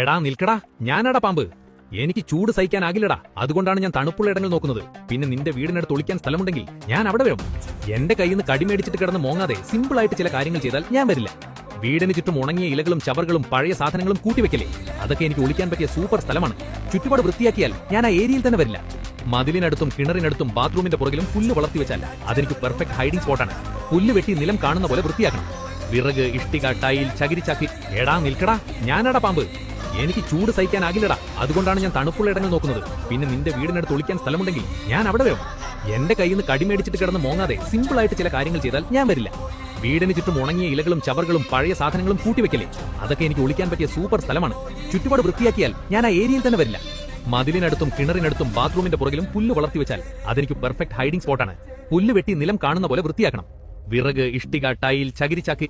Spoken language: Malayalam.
എടാ നിൽക്കടാ, ഞാനടാ പാമ്പ്. എനിക്ക് ചൂട് സഹിക്കാനാകില്ലടാ, അതുകൊണ്ടാണ് ഞാൻ തണുപ്പുള്ള ഇടങ്ങൾ നോക്കുന്നത്. പിന്നെ നിന്റെ വീടിനടുത്ത് ഒളിക്കാൻ സ്ഥലമുണ്ടെങ്കിൽ ഞാൻ അവിടെ വരും. എന്റെ കയ്യിൽ നിന്ന് കടിമേടിച്ചിട്ട് കിടന്ന് മോങ്ങാതെ സിമ്പിളായിട്ട് ചില കാര്യങ്ങൾ ചെയ്താൽ ഞാൻ വരില്ല. വീടിന് ചുറ്റും ഉണങ്ങിയ ഇലകളും ചവറുകളും പഴയ സാധനങ്ങളും കൂട്ടിവെക്കലേ, അതൊക്കെ എനിക്ക് ഒളിക്കാൻ പറ്റിയ സൂപ്പർ സ്ഥലമാണ്. ചുറ്റുപാട് വൃത്തിയാക്കിയാൽ ഞാൻ ആ ഏരിയയിൽ തന്നെ വരില്ല. മതിലിനടുത്തും കിണറിനടുത്തും ബാത്റൂമിന്റെ പുറകിലും പുല്ല് വളർത്തി വെച്ചാൽ അതെനിക്ക് പെർഫെക്റ്റ് ഹൈഡിംഗ് സ്പോട്ടാണ്. പുല്ല് വെട്ടി നിലം കാണുന്ന പോലെ വൃത്തിയാക്കണം. വിറക്, ഇഷ്ടിക, ടൈൽ, ചകിരിച്ചാക്കി. എടാ നിൽക്കടാ, ഞാനടാ പാമ്പ്. എനിക്ക് ചൂട് സഹിക്കാനാകില്ലടാ, അതുകൊണ്ടാണ് ഞാൻ തണുപ്പുള്ള ഇടങ്ങൾ നോക്കുന്നത്. പിന്നെ നിന്റെ വീടിനടുത്ത് ഒളിക്കാൻ സ്ഥലമുണ്ടെങ്കിൽ ഞാൻ അവിടെ വരും. എന്റെ കയ്യിൽ നിന്ന് കടിമേടിച്ചിട്ട് കിടന്ന് മോങ്ങാതെ സിമ്പിളായിട്ട് ചില കാര്യങ്ങൾ ചെയ്താൽ ഞാൻ വരില്ല. വീടിന് ചുറ്റും ഉണങ്ങിയ ഇലകളും ചവറുകളും പഴയ സാധനങ്ങളും കൂട്ടിവെക്കലേ, അതൊക്കെ എനിക്ക് ഒളിക്കാൻ പറ്റിയ സൂപ്പർ സ്ഥലമാണ്. ചുറ്റുപാട് വൃത്തിയാക്കിയാൽ ഞാൻ ആ ഏരിയയിൽ തന്നെ വരില്ല. മതിലിനടുത്തും കിണറിനടുത്തും ബാത്റൂമിന്റെ പുറകിലും പുല്ല് വളർത്തി വെച്ചാൽ അതെനിക്ക് പെർഫെക്റ്റ് ഹൈഡിംഗ് സ്പോട്ടാണ്. പുല്ല് വെട്ടി നിലം കാണുന്ന പോലെ വൃത്തിയാക്കണം. വിറക്, ഇഷ്ടിക, ടൈൽ, ചകിരിച്ചാക്കി.